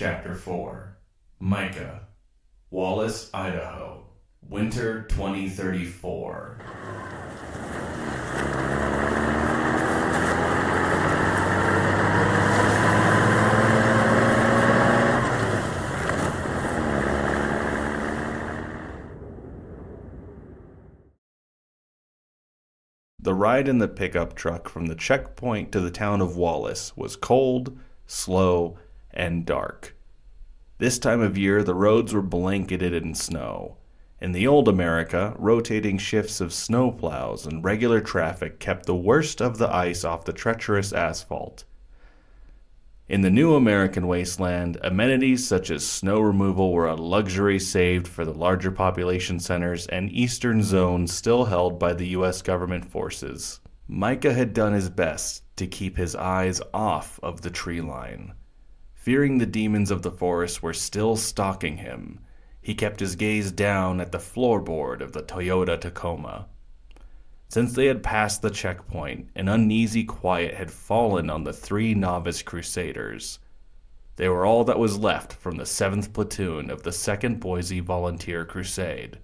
Chapter 4 Micah, Wallace, Idaho, Winter 2034. The ride in the pickup truck from the checkpoint to the town of Wallace was cold, slow, and dark. This time of year, the roads were blanketed in snow. In the old America, rotating shifts of snowplows and regular traffic kept the worst of the ice off the treacherous asphalt. In the new American wasteland, amenities such as snow removal were a luxury saved for the larger population centers and eastern zones still held by the U.S. government forces. Micah had done his best to keep his eyes off of the tree line. Fearing the demons of the forest were still stalking him, he kept his gaze down at the floorboard of the Toyota Tacoma. Since they had passed the checkpoint, an uneasy quiet had fallen on the three novice crusaders. They were all that was left from the 7th Platoon of the 2nd Boise Volunteer Crusade.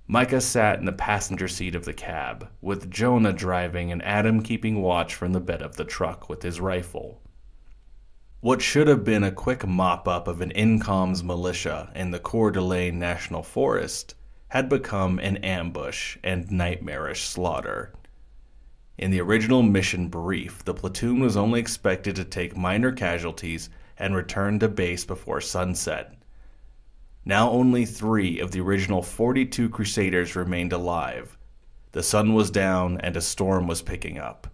Micah sat in the passenger seat of the cab, with Jonah driving and Adam keeping watch from the bed of the truck with his rifle. What should have been a quick mop-up of an INCOMS militia in the Coeur d'Alene National Forest had become an ambush and nightmarish slaughter. In the original mission brief, the platoon was only expected to take minor casualties and return to base before sunset. Now only 3 of the original 42 Crusaders remained alive. The sun was down and a storm was picking up.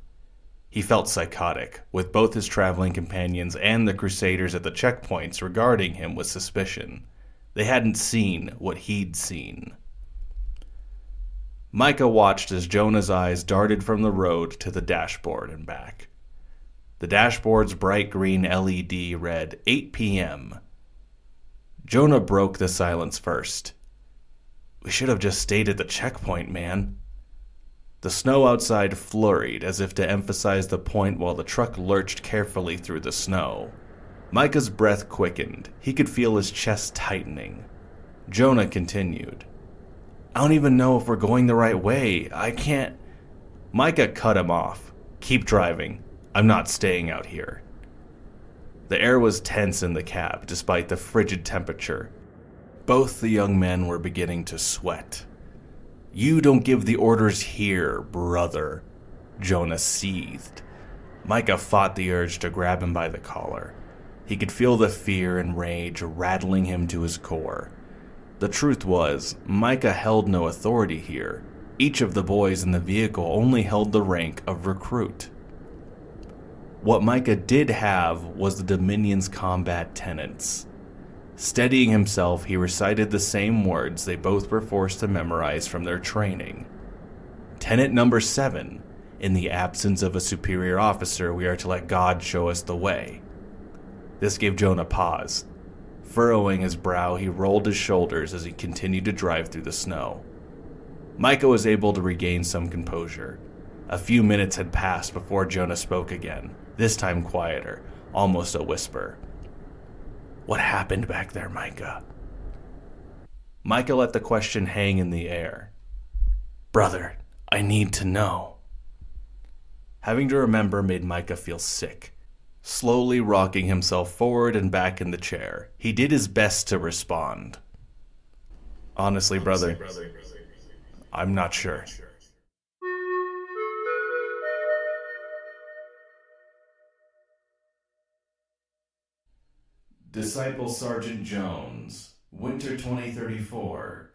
He felt psychotic, with both his traveling companions and the Crusaders at the checkpoints regarding him with suspicion. They hadn't seen what he'd seen. Micah watched as Jonah's eyes darted from the road to the dashboard and back. The dashboard's bright green LED read 8 p.m. Jonah broke the silence first. "We should have just stayed at the checkpoint, man." The snow outside flurried as if to emphasize the point while the truck lurched carefully through the snow. Micah's breath quickened. He could feel his chest tightening. Jonah continued. "I don't even know if we're going the right way. I can't..." Micah cut him off. "Keep driving. I'm not staying out here." The air was tense in the cab, despite the frigid temperature. Both the young men were beginning to sweat. "You don't give the orders here, brother," Jonah seethed. Micah fought the urge to grab him by the collar. He could feel the fear and rage rattling him to his core. The truth was, Micah held no authority here. Each of the boys in the vehicle only held the rank of recruit. What Micah did have was the Dominion's combat tenets. Steadying himself, he recited the same words they both were forced to memorize from their training. Tenet number 7, in the absence of a superior officer, we are to let God show us the way. This gave Jonah pause. Furrowing his brow, he rolled his shoulders as he continued to drive through the snow. Micah was able to regain some composure. A few minutes had passed before Jonah spoke again, this time quieter, almost a whisper. "What happened back there, Micah?" Micah let the question hang in the air. "Brother, I need to know." Having to remember made Micah feel sick. Slowly rocking himself forward and back in the chair, he did his best to respond. Honestly, brother, I'm not sure." Disciple Sergeant Jones, Winter 2034,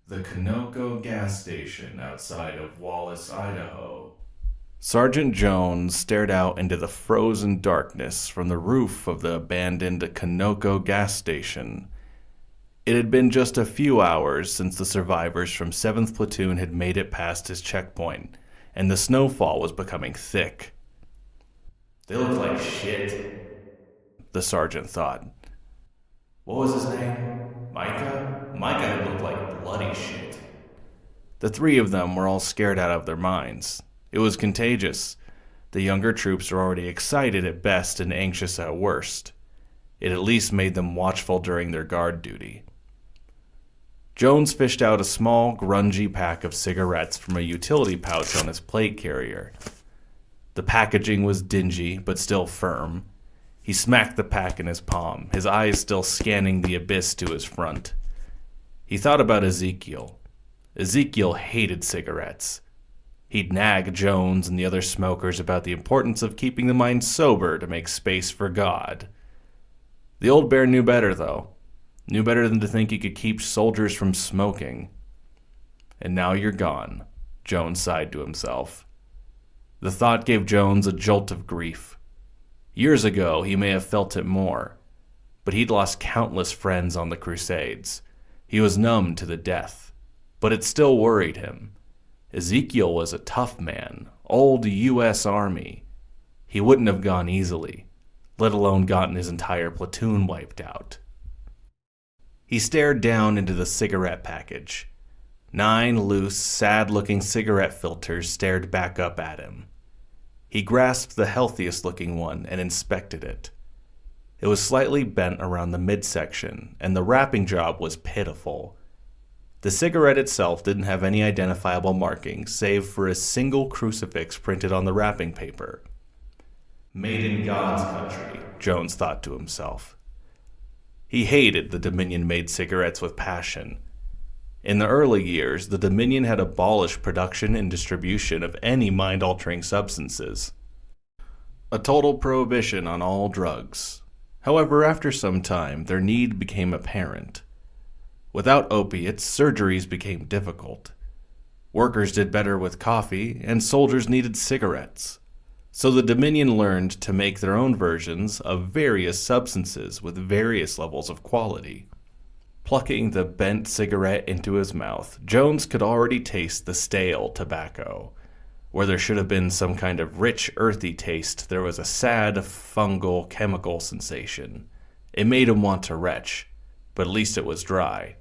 the Conoco gas station outside of Wallace, Idaho. Sergeant Jones stared out into the frozen darkness from the roof of the abandoned Conoco gas station. It had been just a few hours since the survivors from 7th Platoon had made it past his checkpoint, and the snowfall was becoming thick. "They look like shit," the sergeant thought. What was his name? Micah? Micah looked like bloody shit. The 3 of them were all scared out of their minds. It was contagious. The younger troops were already excited at best and anxious at worst. It at least made them watchful during their guard duty. Jones fished out a small, grungy pack of cigarettes from a utility pouch on his plate carrier. The packaging was dingy, but still firm. He smacked the pack in his palm, his eyes still scanning the abyss to his front. He thought about Ezekiel. Ezekiel hated cigarettes. He'd nag Jones and the other smokers about the importance of keeping the mind sober to make space for God. The old bear knew better, though. Knew better than to think he could keep soldiers from smoking. And now you're gone, Jones sighed to himself. The thought gave Jones a jolt of grief. Years ago, he may have felt it more, but he'd lost countless friends on the Crusades. He was numb to the death, but it still worried him. Ezekiel was a tough man, old U.S. Army. He wouldn't have gone easily, let alone gotten his entire platoon wiped out. He stared down into the cigarette package. 9 loose, sad-looking cigarette filters stared back up at him. He grasped the healthiest-looking one and inspected it. It was slightly bent around the midsection, and the wrapping job was pitiful. The cigarette itself didn't have any identifiable markings, save for a single crucifix printed on the wrapping paper. Made in God's country, Jones thought to himself. He hated the Dominion-made cigarettes with passion. In the early years, the Dominion had abolished production and distribution of any mind-altering substances. A total prohibition on all drugs. However, after some time, their need became apparent. Without opiates, surgeries became difficult. Workers did better with coffee, and soldiers needed cigarettes. So the Dominion learned to make their own versions of various substances with various levels of quality. Plucking the bent cigarette into his mouth, Jones could already taste the stale tobacco. Where there should have been some kind of rich, earthy taste, there was a sad, fungal, chemical sensation. It made him want to retch, but at least it was dry.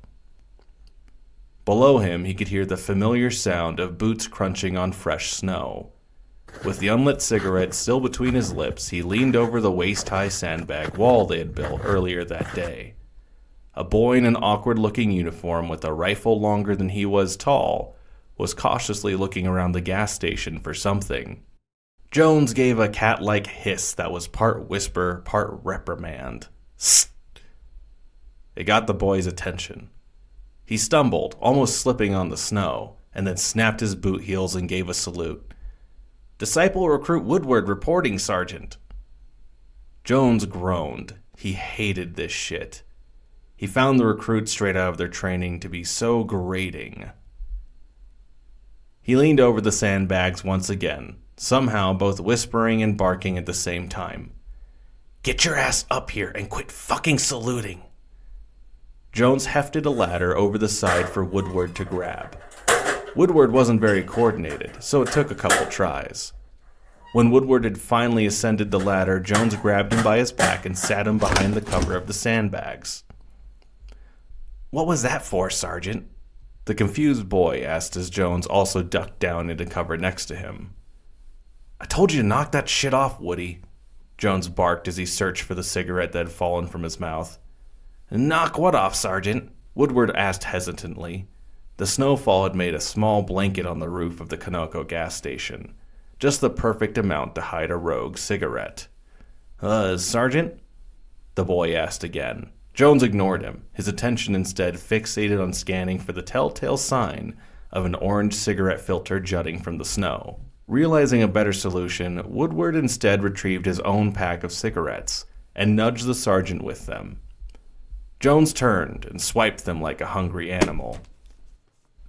Below him, he could hear the familiar sound of boots crunching on fresh snow. With the unlit cigarette still between his lips, he leaned over the waist-high sandbag wall they had built earlier that day. A boy in an awkward-looking uniform with a rifle longer than he was tall was cautiously looking around the gas station for something. Jones gave a cat-like hiss that was part whisper, part reprimand. Sst! It got the boy's attention. He stumbled, almost slipping on the snow, and then snapped his boot heels and gave a salute. Disciple Recruit Woodward reporting, Sergeant. Jones groaned. He hated this shit. He found the recruits straight out of their training to be so grating. He leaned over the sandbags once again, somehow both whispering and barking at the same time. Get your ass up here and quit fucking saluting. Jones hefted a ladder over the side for Woodward to grab. Woodward wasn't very coordinated, so it took a couple tries. When Woodward had finally ascended the ladder, Jones grabbed him by his back and sat him behind the cover of the sandbags. What was that for, Sergeant? The confused boy asked as Jones also ducked down into cover next to him. I told you to knock that shit off, Woody, Jones barked as he searched for the cigarette that had fallen from his mouth. Knock what off, Sergeant? Woodward asked hesitantly. The snowfall had made a small blanket on the roof of the Conoco gas station, just the perfect amount to hide a rogue cigarette. Sergeant? The boy asked again. Jones ignored him, his attention instead fixated on scanning for the telltale sign of an orange cigarette filter jutting from the snow. Realizing a better solution, Woodward instead retrieved his own pack of cigarettes and nudged the sergeant with them. Jones turned and swiped them like a hungry animal.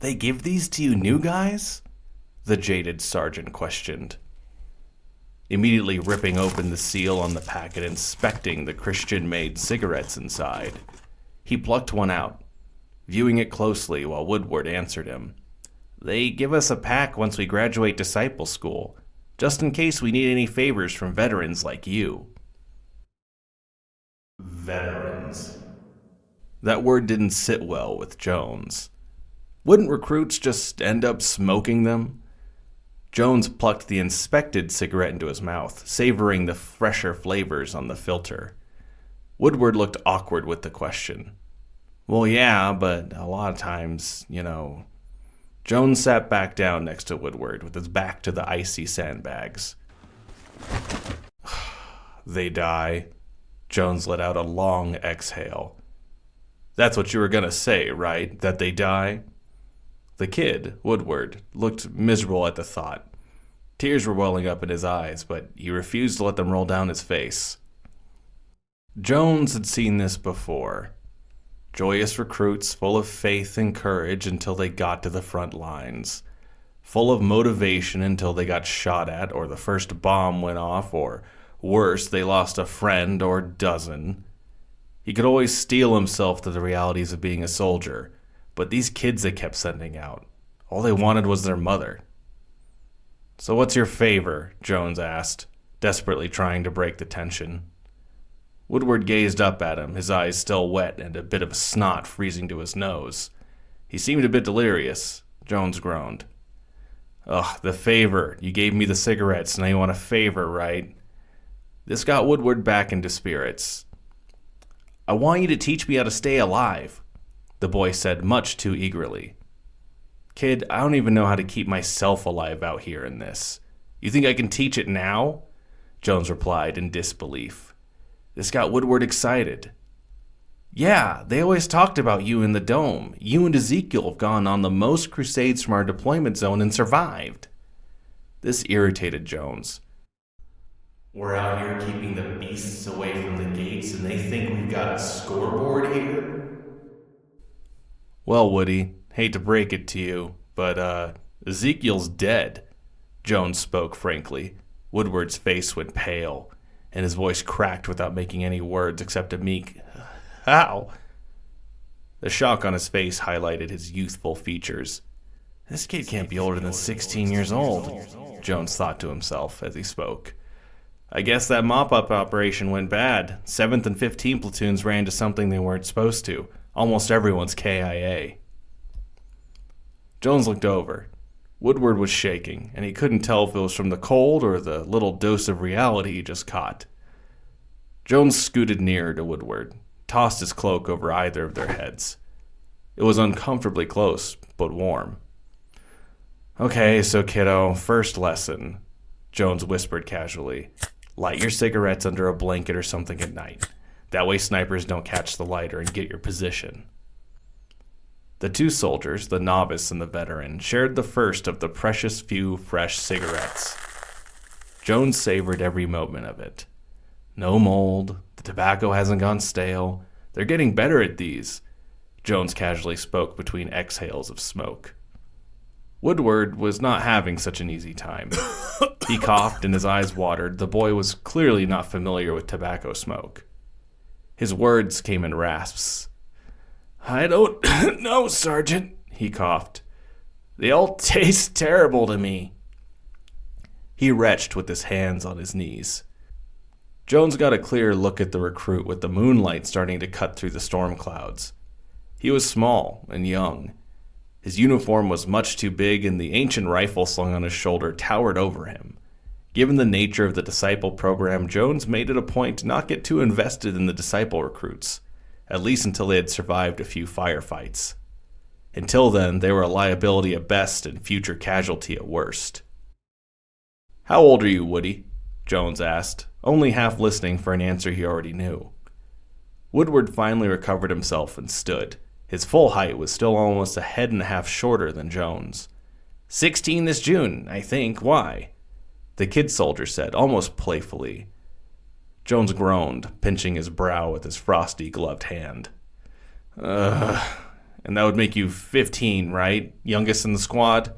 They give these to you new guys? The jaded sergeant questioned. Immediately ripping open the seal on the packet, inspecting the Christian-made cigarettes inside. He plucked one out, viewing it closely while Woodward answered him. They give us a pack once we graduate disciple school, just in case we need any favors from veterans like you. Veterans. That word didn't sit well with Jones. Wouldn't recruits just end up smoking them? Jones plucked the inspected cigarette into his mouth, savoring the fresher flavors on the filter. Woodward looked awkward with the question. Well, yeah, but a lot of times, Jones sat back down next to Woodward with his back to the icy sandbags. They die. Jones let out a long exhale. That's what you were going to say, right? That they die? The kid, Woodward, looked miserable at the thought. Tears were welling up in his eyes, but he refused to let them roll down his face. Jones had seen this before. Joyous recruits full of faith and courage until they got to the front lines. Full of motivation until they got shot at or the first bomb went off or, worse, they lost a friend or dozen. He could always steel himself to the realities of being a soldier, but these kids they kept sending out, all they wanted was their mother. So what's your favor? Jones asked, desperately trying to break the tension. Woodward gazed up at him, his eyes still wet and a bit of snot freezing to his nose. He seemed a bit delirious. Jones groaned. Ugh, the favor. You gave me the cigarettes, now you want a favor, right? This got Woodward back into spirits. I want you to teach me how to stay alive, the boy said much too eagerly. Kid, I don't even know how to keep myself alive out here in this. You think I can teach it now? Jones replied in disbelief. This got Woodward excited. Yeah, they always talked about you in the dome. You and Ezekiel have gone on the most crusades from our deployment zone and survived. This irritated Jones. We're out here keeping the beasts away from the gates and they think we've got a scoreboard here? Well, Woody, hate to break it to you, but Ezekiel's dead. Jones spoke frankly. Woodward's face went pale, and his voice cracked without making any words except a meek, how? The shock on his face highlighted his youthful features. This kid can't be older than 16 years old, Jones thought to himself as he spoke. I guess that mop-up operation went bad. 7th and 15 platoons ran to something they weren't supposed to. Almost everyone's KIA. Jones looked over. Woodward was shaking, and he couldn't tell if it was from the cold or the little dose of reality he just caught. Jones scooted nearer to Woodward, tossed his cloak over either of their heads. It was uncomfortably close, but warm. Okay, so kiddo, first lesson, Jones whispered casually. Light your cigarettes under a blanket or something at night. That way snipers don't catch the lighter and get your position. The two soldiers, the novice and the veteran, shared the first of the precious few fresh cigarettes. Jones savored every moment of it. No mold, the tobacco hasn't gone stale. They're getting better at these, Jones casually spoke between exhales of smoke. Woodward was not having such an easy time. He coughed and his eyes watered. The boy was clearly not familiar with tobacco smoke. His words came in rasps. I don't know, Sergeant, he coughed. They all taste terrible to me. He retched with his hands on his knees. Jones got a clear look at the recruit with the moonlight starting to cut through the storm clouds. He was small and young. His uniform was much too big and the ancient rifle slung on his shoulder towered over him. Given the nature of the Disciple program, Jones made it a point to not get too invested in the Disciple recruits, at least until they had survived a few firefights. Until then, they were a liability at best and future casualty at worst. How old are you, Woody? Jones asked, only half listening for an answer he already knew. Woodward finally recovered himself and stood. His full height was still almost a head and a half shorter than Jones. 16 this June, I think. Why? The kid soldier said, almost playfully. Jones groaned, pinching his brow with his frosty gloved hand. And that would make you 15, right? Youngest in the squad?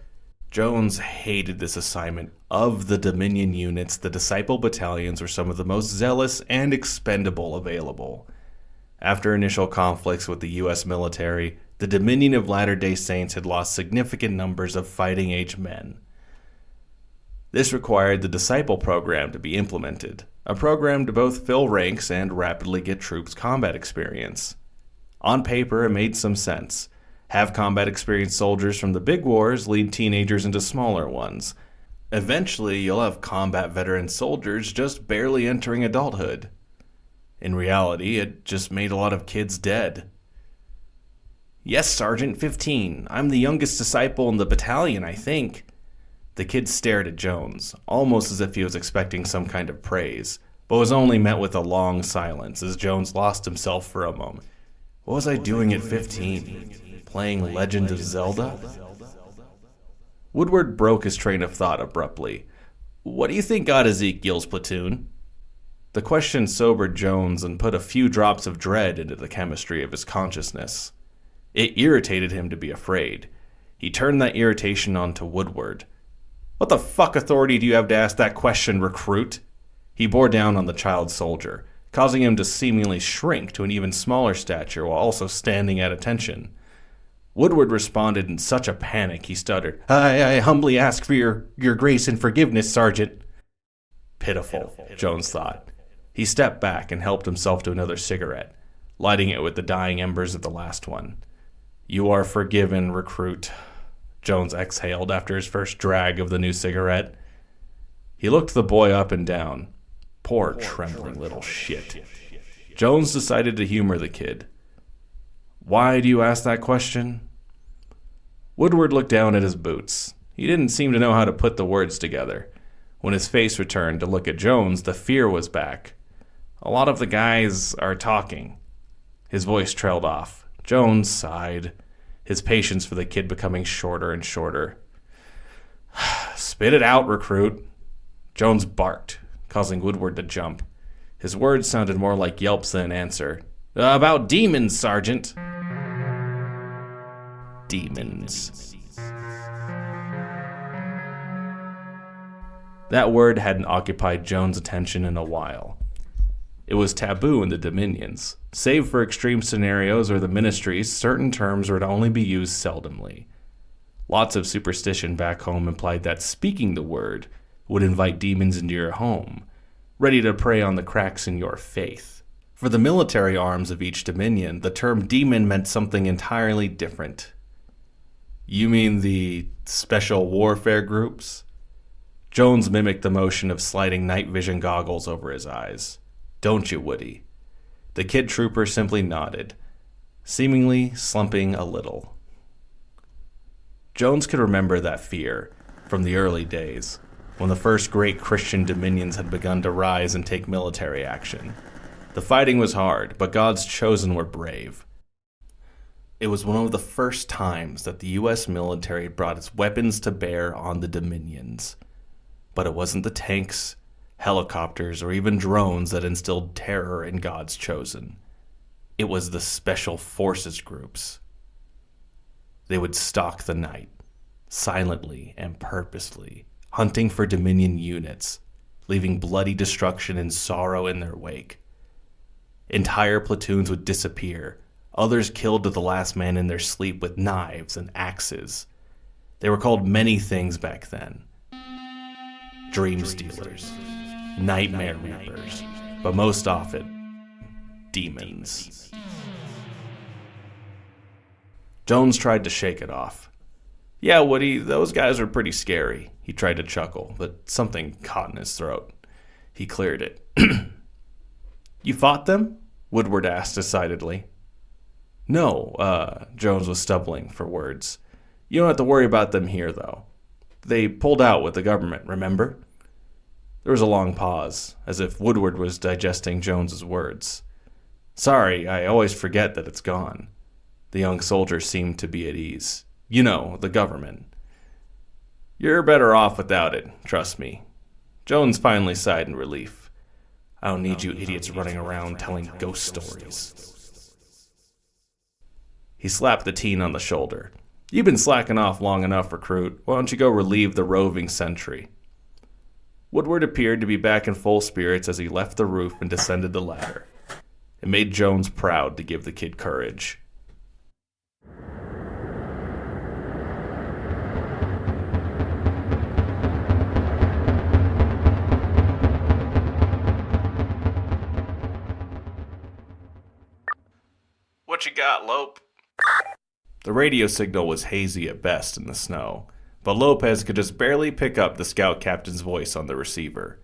Jones hated this assignment. Of the Dominion units, the Disciple battalions were some of the most zealous and expendable available. After initial conflicts with the U.S. military, the Dominion of Latter-day Saints had lost significant numbers of fighting-age men. This required the Disciple program to be implemented, a program to both fill ranks and rapidly get troops combat experience. On paper, it made some sense. Have combat experienced soldiers from the big wars lead teenagers into smaller ones. Eventually, you'll have combat veteran soldiers just barely entering adulthood. In reality, it just made a lot of kids dead. Yes, Sergeant, 15. I'm the youngest disciple in the battalion, I think. The kid stared at Jones, almost as if he was expecting some kind of praise, but was only met with a long silence as Jones lost himself for a moment. What was I doing at 15? Playing Legend of Zelda? Woodward broke his train of thought abruptly. What do you think got Ezekiel's platoon? The question sobered Jones and put a few drops of dread into the chemistry of his consciousness. It irritated him to be afraid. He turned that irritation onto Woodward. What the fuck authority do you have to ask that question, recruit? He bore down on the child soldier, causing him to seemingly shrink to an even smaller stature while also standing at attention. Woodward responded in such a panic he stuttered, I humbly ask for your grace and forgiveness, Sergeant. Pitiful, Jones thought. He stepped back and helped himself to another cigarette, lighting it with the dying embers of the last one. You are forgiven, recruit, Jones exhaled after his first drag of the new cigarette. He looked the boy up and down. Poor trembling little shit. Jones decided to humor the kid. Why do you ask that question? Woodward looked down at his boots. He didn't seem to know how to put the words together. When his face returned to look at Jones, the fear was back. A lot of the guys are talking. His voice trailed off. Jones sighed, his patience for the kid becoming shorter and shorter. Spit it out, recruit. Jones barked, causing Woodward to jump. His words sounded more like yelps than an answer. About demons, Sergeant. Demons. That word hadn't occupied Jones' attention in a while. It was taboo in the Dominions. Save for extreme scenarios or the ministries, certain terms were to only be used seldomly. Lots of superstition back home implied that speaking the word would invite demons into your home, ready to prey on the cracks in your faith. For the military arms of each dominion, the term demon meant something entirely different. You mean the special warfare groups? Jones mimicked the motion of sliding night vision goggles over his eyes. Don't you, Woody? The kid trooper simply nodded, seemingly slumping a little. Jones could remember that fear from the early days, when the first great Christian dominions had begun to rise and take military action. The fighting was hard, but God's chosen were brave. It was one of the first times that the U.S. military brought its weapons to bear on the dominions. But it wasn't the tanks, helicopters, or even drones that instilled terror in God's chosen. It was the special forces groups. They would stalk the night, silently and purposely, hunting for Dominion units, leaving bloody destruction and sorrow in their wake. Entire platoons would disappear, others killed to the last man in their sleep with knives and axes. They were called many things back then. Dream stealers, nightmare reapers, but most often, demons. Jones tried to shake it off. Yeah, Woody, those guys were pretty scary. He tried to chuckle, but something caught in his throat. He cleared it. You fought them? Woodward asked decidedly. No, Jones was stumbling for words. You don't have to worry about them here, though. They pulled out with the government, remember? There was a long pause, as if Woodward was digesting Jones's words. Sorry, I always forget that it's gone. The young soldier seemed to be at ease. You know, the government. You're better off without it, trust me. Jones finally sighed in relief. I don't need you idiots running around telling ghost stories. He slapped the teen on the shoulder. You've been slacking off long enough, recruit. Why don't you go relieve the roving sentry? Woodward appeared to be back in full spirits as he left the roof and descended the ladder. It made Jones proud to give the kid courage. What you got, Lope? The radio signal was hazy at best in the snow, but Lopez could just barely pick up the scout captain's voice on the receiver.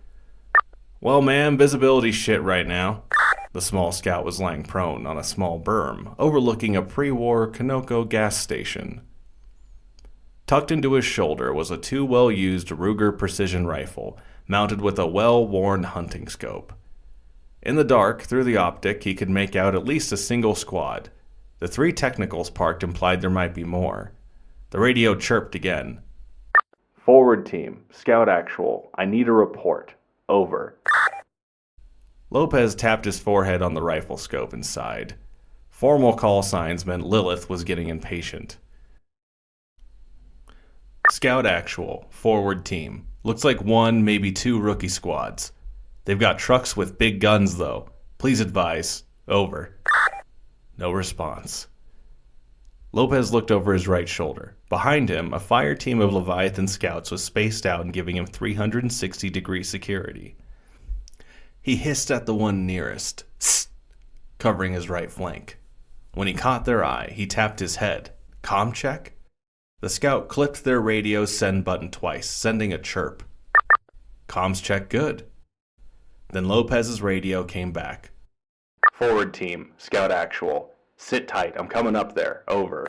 Well, man, visibility's shit right now. The small scout was lying prone on a small berm, overlooking a pre-war Conoco gas station. Tucked into his shoulder was a too well-used Ruger precision rifle, mounted with a well-worn hunting scope. In the dark, through the optic, he could make out at least a single squad. The 3 technicals parked implied there might be more. The radio chirped again. "Forward team, Scout Actual, I need a report. Over." Lopez tapped his forehead on the rifle scope and sighed. Formal call signs meant Lilith was getting impatient. "Scout Actual, forward team. Looks like 1, maybe 2 rookie squads. They've got trucks with big guns, though. Please advise. Over." No response. Lopez looked over his right shoulder. Behind him, a fire team of Leviathan scouts was spaced out and giving him 360-degree security. He hissed at the one nearest, "Sst," covering his right flank. When he caught their eye, he tapped his head. "Comm check?" The scout clicked their radio's send button twice, sending a chirp. "Comms check good." Then Lopez's radio came back. "Forward team, Scout Actual. Sit tight, I'm coming up there. Over."